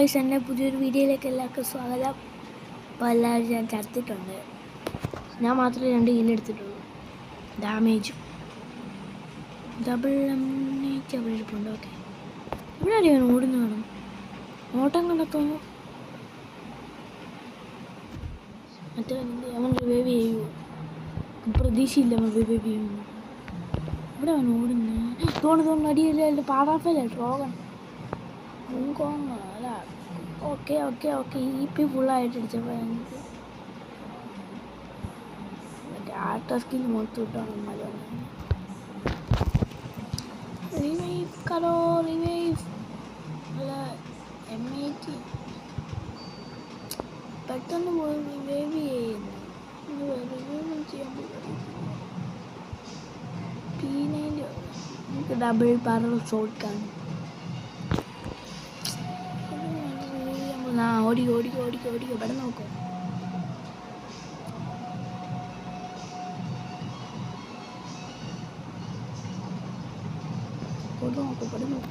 Guys, എൻ്റെ പുതിയൊരു വീഡിയോയിലേക്ക് എല്ലാവർക്കും സ്വാഗതം. അപ്പോൾ എല്ലാവരും ഞാൻ ചത്തിട്ടുണ്ട്. ഞാൻ മാത്രമേ 2 കില്ല് എടുത്തിട്ടുള്ളൂ. ഡാമേജും ഡബിൾ ഇരിപ്പുണ്ട്. ഓക്കെ, ഇവിടെ അറിയാം ഓടുന്നു വേണം ഓട്ടം കണ്ടെത്തുന്നു. മറ്റേ അവൻ റിവൈവ് ചെയ്യുമോ? പ്രതീക്ഷയില്ല അവൻ റിവൈവ് ചെയ്യുന്നു. ഇവിടെ അവൻ ഓടുന്നു. തോന്നുന്നു അടിയില്ല, പാടാഫല്ല ട്രോഗൺ അല്ല. ഓക്കെ ഓക്കെ ഓക്കെ, EP ഫുള്ളായിട്ട് അടിച്ചപ്പോൾ എനിക്ക് മറ്റേ ആർട്ട് സ്കിൽ മൊത്തം ഇട്ടാണ് റിവൈവ് കറോ റിവൈവ് അല്ല M80 പെട്ടെന്ന് പോയി റിവൈവ് ചെയ്യുന്നു. റിവൈവ് ചെയ്യാൻ P90 നമുക്ക് ഡബിൾ ബാരൽ ഷോട്ട് കാണും. ഓടിക്കോ ഇവിടെ നോക്കൂ.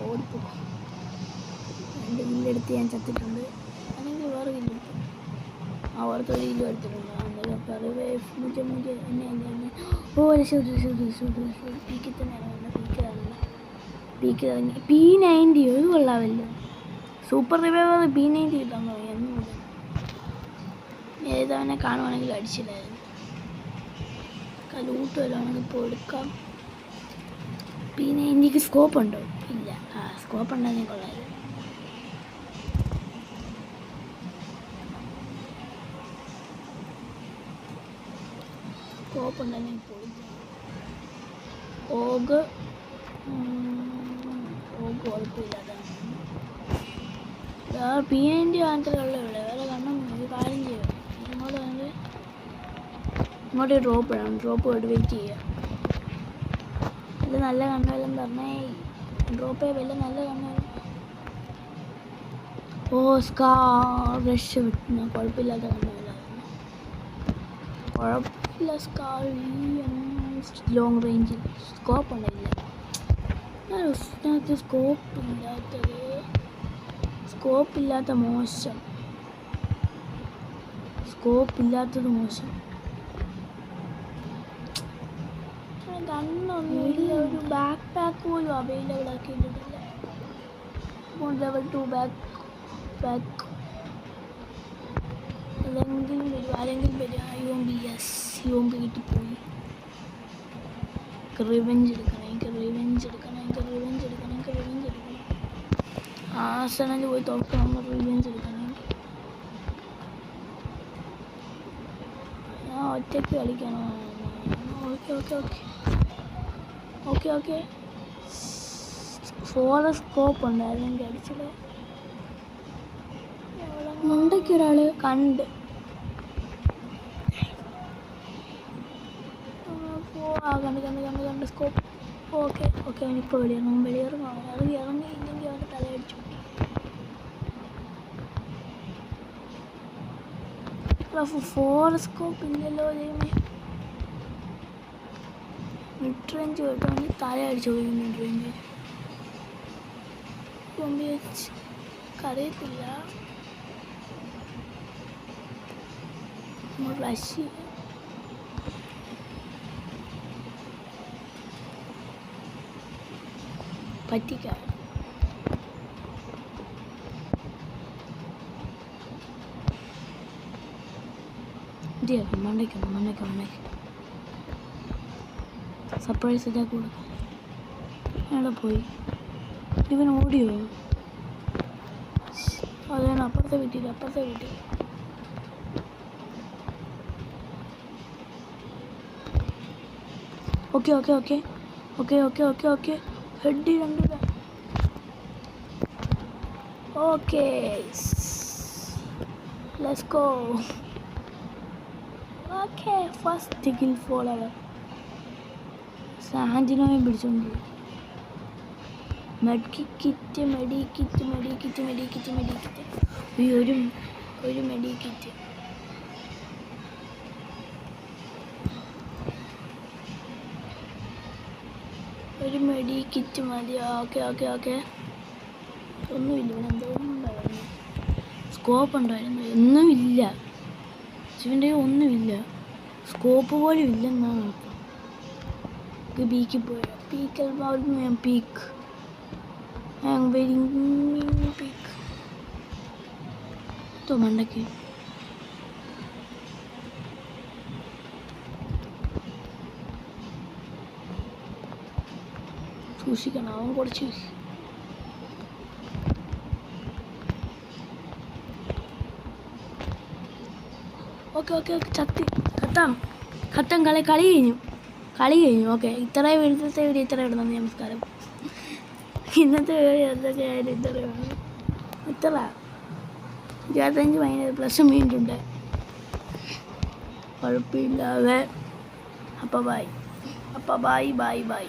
ഓടിപ്പോ. 2 കില്ലെടുത്ത് ഞാൻ ചത്തിട്ടുണ്ട്. അല്ലെങ്കിൽ വേറെ കില്ലെടുത്തു. ഓർത്തൊരു കില്ലും എടുത്തിട്ടുണ്ട്. പീക്ക് ഇറങ്ങി P90 ഇത് കൊള്ളാമല്ലോ. സൂപ്പർ റിവൈവർ P90 കിട്ടാൻ തുടങ്ങി. ഏതവനെ കാണുവാണെങ്കിൽ അടിച്ചില്ലായിരുന്നു. ലൂട്ട് വരുവാണെങ്കിൽ ഇപ്പോൾ എടുക്കാം. P90ക്ക് സ്കോപ്പ് ഉണ്ടോ? ഇല്ല. സ്കോപ്പ് ഉണ്ടെങ്കിൽ കൊള്ളായിരുന്നു. സ്കോപ്പ് ഉണ്ടെങ്കിൽ ഇപ്പോൾ ഓഗ് കുഴപ്പമില്ലാതെ P90 മാത്രമേ ഉള്ളൂ. വേറെ കണ്ണം ഒരു കാര്യം ചെയ്യുക. ഇങ്ങോട്ട് ഡ്രോപ്പ് ഇടണം. ഡ്രോപ്പ് പോയിട്ട് വെയിറ്റ് ചെയ്യുക. ഇത് നല്ല കണ്ണെല്ലാം പറഞ്ഞേ. ഡ്രോപ്പ് വല്ല നല്ല കണ്ണെല്ലാം. റഷ് വിട്ടുന്ന കുഴപ്പമില്ലാത്ത കണ്ണെല്ലാം. കുഴപ്പമില്ല. ലോങ് റേഞ്ചിൽ സ്കോപ്പ് ഉണ്ടല്ല. സ്കോപ്പില്ലാത്തത് മോശം. സ്കോപ്പില്ലാത്തത് മോശം. ഗണ്ണൊന്നുമില്ല. ഒരു ബാക്ക് പാക്ക് പോലും അവൈലബിൾ ആക്കിയിട്ടില്ല. ലെവൽ 2 ബാക്ക് ആരെങ്കിലും വരും. യോമ്പി കിട്ടിപ്പോയി. റിവെഞ്ച് എടുക്കണം. ആസനയിൽ പോയി തോക്കണം. റിവെഞ്ച് എടുക്കണം. ഞാൻ ഒറ്റയ്ക്ക് കളിക്കണം. ഓക്കെ 4 സ്കോപ്പ് ഉണ്ടായിരുന്നെങ്കിൽ അടിച്ചത്. മുണ്ടയ്ക്ക് ഒരാൾ കണ്ട്. കണ്ട് സ്കോപ്പ്. ഓക്കെ അവനിപ്പോൾ വെളിയിറങ്ങും. ഇറങ്ങിയില്ലെങ്കിൽ അവൻ്റെ തലയടിച്ചു. 4 സ്കോപ്പ് ഇല്ലല്ലോ. മിഡ് റേഞ്ച് കേട്ടോ. അവന് തലയടിച്ചു പോയി. മിഡ് റേഞ്ച് വെച്ച് കറിയത്തില്ല. ഫ്ലഷ് പറ്റിക്കാൻ. മണ്ടയ്ക്ക് സർപ്രൈസ് ഇതാ കൊടുക്കാം. അവിടെ പോയി. ഇവൻ ഓടിയോ? അതാണ് അപ്പുറത്തെ വീട്ടിൽ. Okay head 2. Okay let's go. Okay first kill for our. സാന്റിനോയെ പിടിച്ചോണ്ട് മെഡിക്കിറ്റ് ഒരു മെഡിക്കിറ്റ്. ഒരു മെഡിക്കിറ്റ് മതി. ഓക്കെ ഒന്നുമില്ല. ഇവിടെ എന്തോന്നുണ്ടായിരുന്നു. സ്കോപ്പ് ഉണ്ടായിരുന്നു, ഒന്നുമില്ല. ശിവൻ്റെ ഒന്നുമില്ല, സ്കോപ്പ് പോലും ഇല്ലെന്നാണ് അർത്ഥം. പീക്ക് പോയ പീക്കൽ ഞാൻ പീക്ക് പീക്ക് മണ്ടയ്ക്ക് സൂക്ഷിക്കണം, അവൻ കുറച്ച് ഓക്കെ ഖത്തം കളി കഴിഞ്ഞു. ഓക്കെ, ഇത്രയും ഇന്നത്തെ വീഡിയോ ഇത്ര ഇടുന്നത്. നമസ്കാരം. ഇന്നത്തെ വീഡിയോ എന്തൊക്കെയായാലും ഇത്രയാണ്. ഇത്ര 25 പ്ലസ് മീനുണ്ട്, കുഴപ്പമില്ലാതെ. അപ്പോൾ ബൈ.